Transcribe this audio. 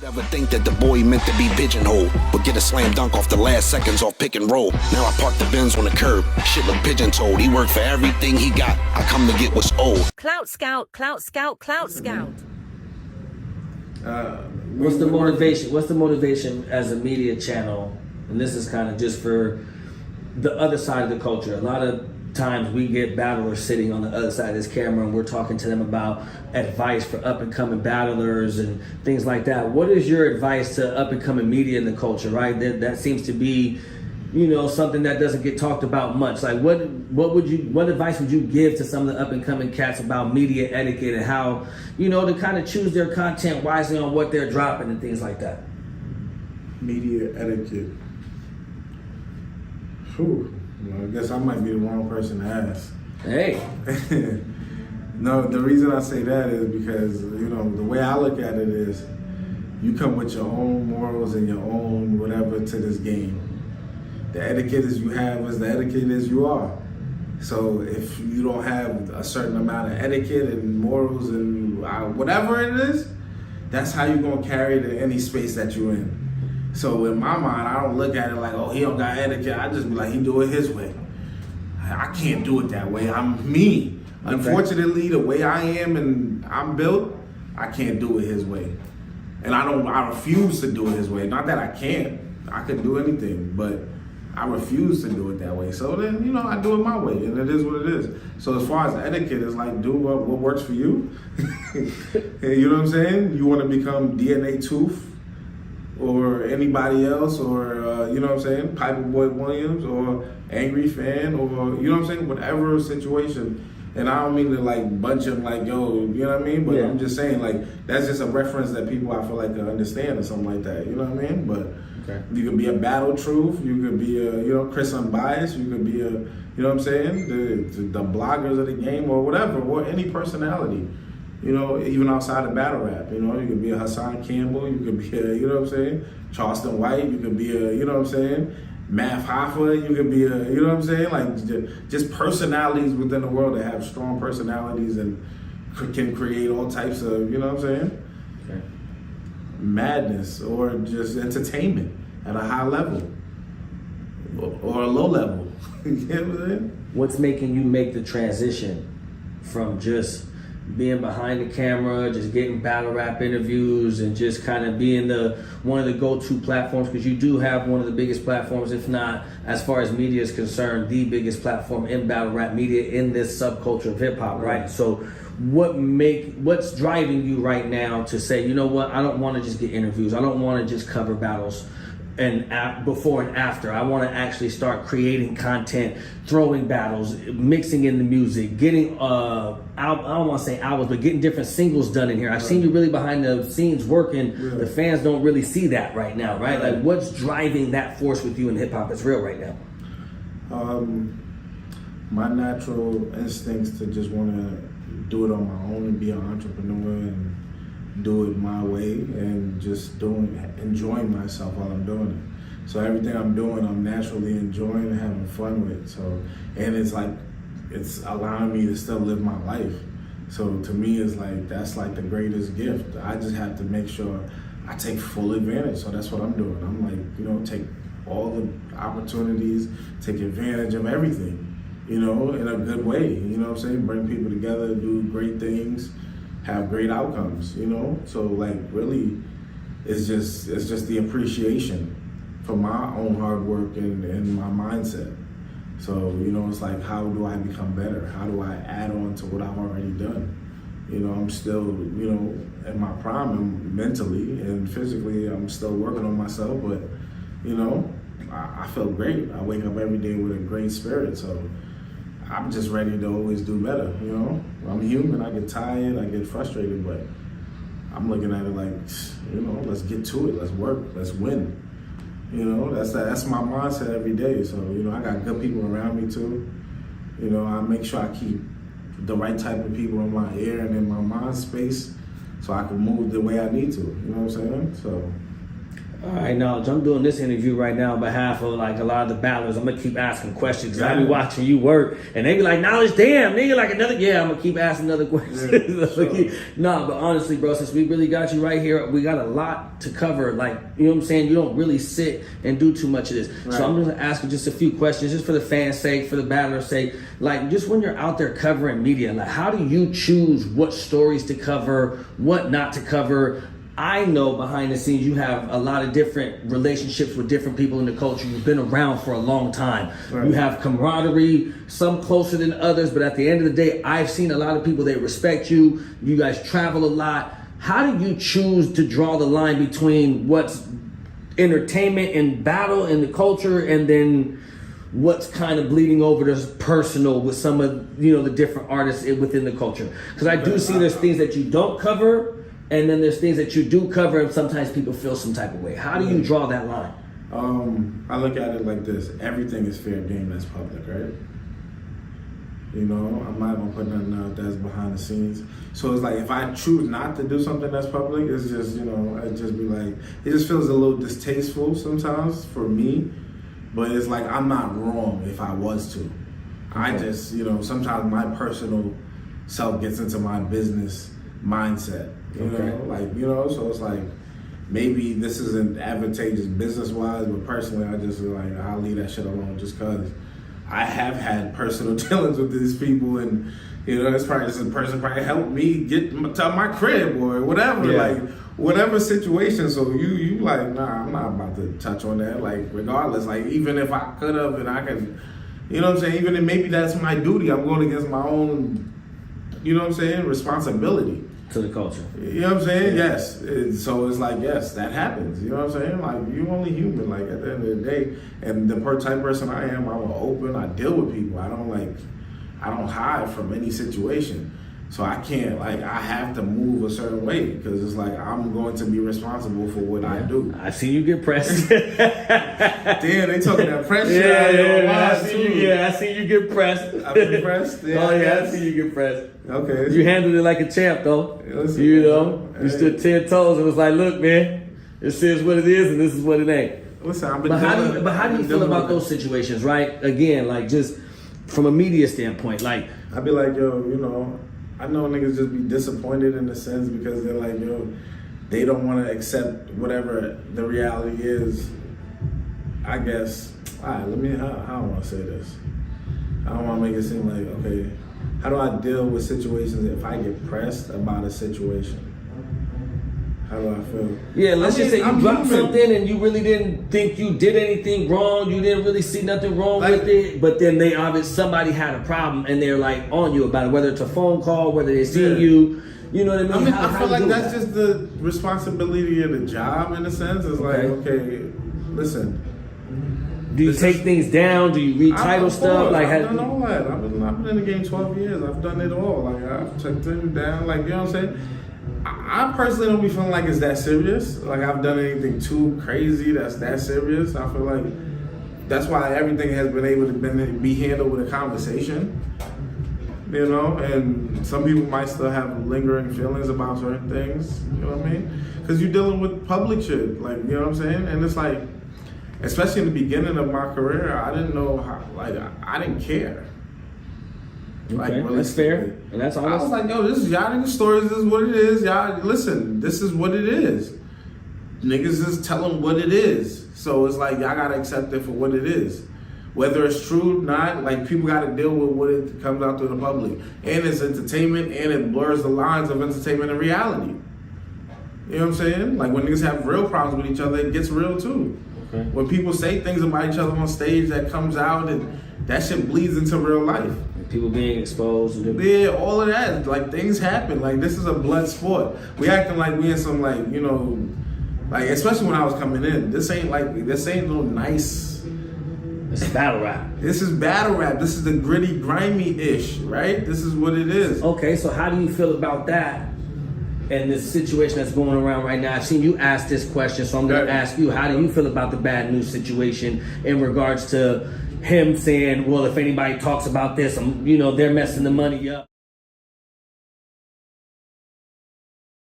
Never think that the boy meant to be pigeonholed, but get a slam dunk off the last seconds off pick and roll. Now I park the Benz on the curb, shit look pigeon-toed. He worked for everything he got, I come to get what's owed. Clout scout, clout scout, clout scout. What's the motivation? What's the motivation as a media channel? And this is kind of just for the other side of the culture. A lot of times we get battlers sitting on the other side of this camera and we're talking to them about advice for up and coming battlers and things like that. What is your advice to up and coming media in the culture, right? That seems to be, you know, something that doesn't get talked about much. Like what advice would you give to some of the up and coming cats about media etiquette and how, you know, to kind of choose their content wisely on what they're dropping and things like that? Media etiquette. Whew. Well, I guess I might be the wrong person to ask. Hey. No, the reason I say that is because, you know, the way I look at it is you come with your own morals and your own whatever to this game. The etiquette as you have is the etiquette as you are. So if you don't have a certain amount of etiquette and morals and whatever it is, that's how you're going to carry it in any space that you're in. So in my mind, I don't look at it like, oh, he don't got etiquette. I just be like, he do it his way. I can't do it that way. I'm me. Okay. Unfortunately, the way I am and I'm built, I can't do it his way. And I refuse to do it his way. Not that I can't. I can do anything, but I refuse to do it that way. So then, you know, I do it my way, and it is what it is. So as far as etiquette, it's like, do what works for you. You know what I'm saying? You want to become DNA Tooth or anybody else, or, you know what I'm saying, Piper Boy Williams, or Angry Fan, or, you know what I'm saying, whatever situation. And I don't mean to, like, bunch them like, yo, you know what I mean? But yeah. I'm just saying, like, that's just a reference that people, I feel like, can understand or something like that, you know what I mean? But okay. You could be a Battle Truth, you could be a, you know, Chris Unbiased, you could be a, you know what I'm saying, the bloggers of the game, or whatever, or any personality. You know, even outside of battle rap, you know, you could be a Hassan Campbell, you could be a, you know what I'm saying, Charleston White, you could be a, you know what I'm saying, Math Hoffa, you could be a, you know what I'm saying, like just personalities within the world that have strong personalities and can create all types of, you know what I'm saying, okay. Madness or just entertainment at a high level or a low level. You know what I'm saying? What's making you make the transition from just being behind the camera, just getting battle rap interviews, and just kind of being one of the go-to platforms, because you do have one of the biggest platforms, if not, as far as media is concerned, the biggest platform in battle rap media in this subculture of hip hop, right? So what's driving you right now to say, you know what, I don't want to just get interviews, I don't want to just cover battles and before and after. I want to actually start creating content, throwing battles, mixing in the music, getting I don't want to say albums, but getting different singles done in here. I've seen you really behind the scenes working. Yeah. The fans don't really see that right now, right? Like, what's driving that force with you in Hip Hop Is Real right now? My natural instincts to just want to do it on my own and be an entrepreneur and do it my way and just enjoying myself while I'm doing it. So everything I'm doing, I'm naturally enjoying and having fun with. So, and it's like, it's allowing me to still live my life. So to me, it's like, that's like the greatest gift. I just have to make sure I take full advantage. So that's what I'm doing. I'm like, you know, take all the opportunities, take advantage of everything, you know, in a good way. You know what I'm saying? Bring people together, do great things, have great outcomes, you know? So like, really, it's just the appreciation for my own hard work and my mindset. So, you know, it's like, how do I become better? How do I add on to what I've already done? You know, I'm still, you know, in my prime, and mentally and physically, I'm still working on myself, but, you know, I feel great. I wake up every day with a great spirit, so I'm just ready to always do better, you know? I'm human, I get tired, I get frustrated, but I'm looking at it like, you know, let's get to it, let's work, let's win. You know, that's my mindset every day. So, you know, I got good people around me too. You know, I make sure I keep the right type of people in my ear and in my mind space so I can move the way I need to, you know what I'm saying? So All right, Knowledge, I'm doing this interview right now on behalf of like a lot of the battlers. I'm gonna keep asking questions because I be watching you work, and they be like, Knowledge, damn, nigga, like another. Yeah, I'm gonna keep asking another question. Yeah, sure. No, but honestly, bro, since we really got you right here, we got a lot to cover. Like, you know what I'm saying? You don't really sit and do too much of this. Right. So I'm gonna ask you just a few questions, just for the fans' sake, for the battlers' sake. Like, just when you're out there covering media, like, how do you choose what stories to cover, what not to cover? I know behind the scenes you have a lot of different relationships with different people in the culture. You've been around for a long time. Right. You have camaraderie, some closer than others, but at the end of the day, I've seen a lot of people that respect you. You guys travel a lot. How do you choose to draw the line between what's entertainment and battle in the culture and then what's kind of bleeding over to personal with some of, you know, the different artists within the culture? Because I do see there's things that you don't cover, and then there's things that you do cover, and sometimes people feel some type of way. How do you draw that line? I look at it like this. Everything is fair game that's public, right? You know, I'm not gonna put nothing out that's behind the scenes. So it's like, if I choose not to do something that's public, it's just, you know, it just be like, it just feels a little distasteful sometimes for me. But it's like, I'm not wrong if I was to. Okay. I just, you know, sometimes my personal self gets into my business mindset. You know, like, you know, so it's like, maybe this isn't advantageous business-wise, but personally, I just feel like I'll leave that shit alone just because I have had personal dealings with these people, and, you know, this person probably helped me get to my crib or whatever, like, whatever situation. So you like, nah, I'm not about to touch on that, like, regardless, like, even if I could have and I could, you know what I'm saying, even if maybe that's my duty, I'm going against my own, you know what I'm saying, responsibility. To the culture. You know what I'm saying? Yes. So it's like, yes, that happens. You know what I'm saying? Like, you're only human, like, at the end of the day. And the type person I am, I'm open, I deal with people. I don't hide from any situation. So I can't, like, I have to move a certain way because it's like, I'm going to be responsible for what I do. I see you get pressed. Damn, they talking that pressure. I see you get pressed. I've been pressed. Yeah, I see you get pressed. Okay. You handled it like a champ, though. Listen, you know, you stood 10 toes and was like, look, man, this is what it is and this is what it ain't. Listen, but how do you feel about those situations, right? Again, like, just from a media standpoint, like, I'd be like, yo, you know, I know niggas just be disappointed in a sense because they're like, yo, they don't want to accept whatever the reality is. I guess, all right, how I want to say this. I don't want to make it seem like, okay, how do I deal with situations if I get pressed about a situation? How do I feel? Yeah, let's just say you dropped something and you really didn't think you did anything wrong. You didn't really see nothing wrong with it. But then somebody had a problem and they're like on you about it, whether it's a phone call, whether they see you. You know what I mean? I feel like that's just the responsibility of the job in a sense. It's like, okay, listen. Do you take things down? Do you retitle stuff? Like, I've done all that. I've been in the game 12 years. I've done it all. Like, I've checked things down. Like, you know what I'm saying? I personally don't be feeling like it's that serious. Like, I've done anything too crazy that's that serious. I feel like that's why everything has been able to be handled with a conversation. You know, and some people might still have lingering feelings about certain things. You know what I mean? Because you're dealing with public shit. Like, you know what I'm saying? And it's like, especially in the beginning of my career, I didn't know how, like, I didn't care. Like, okay, that's fair. And that's all. I was like, yo, this is y'all niggas' stories, this is what it is. Y'all, listen, this is what it is. Niggas is telling what it is. So it's like, y'all gotta accept it for what it is. Whether it's true or not, like, people gotta deal with what it comes out to the public. And it's entertainment, and it blurs the lines of entertainment and reality. You know what I'm saying? Like, when niggas have real problems with each other, it gets real too. Okay. When people say things about each other on stage, that comes out and that shit bleeds into real life. People being exposed. Yeah, all of that. Like, things happen. Like, this is a blood sport. We acting like we in some, like, you know, like, especially when I was coming in. This ain't no nice. It's battle rap. This is battle rap. This is the gritty, grimy-ish, right? This is what it is. Okay, so how do you feel about that and this situation that's going around right now? I've seen you ask this question, so I'm going to ask you, how do you feel about the bad news situation in regards to him saying, well, if anybody talks about this, you know, they're messing the money up?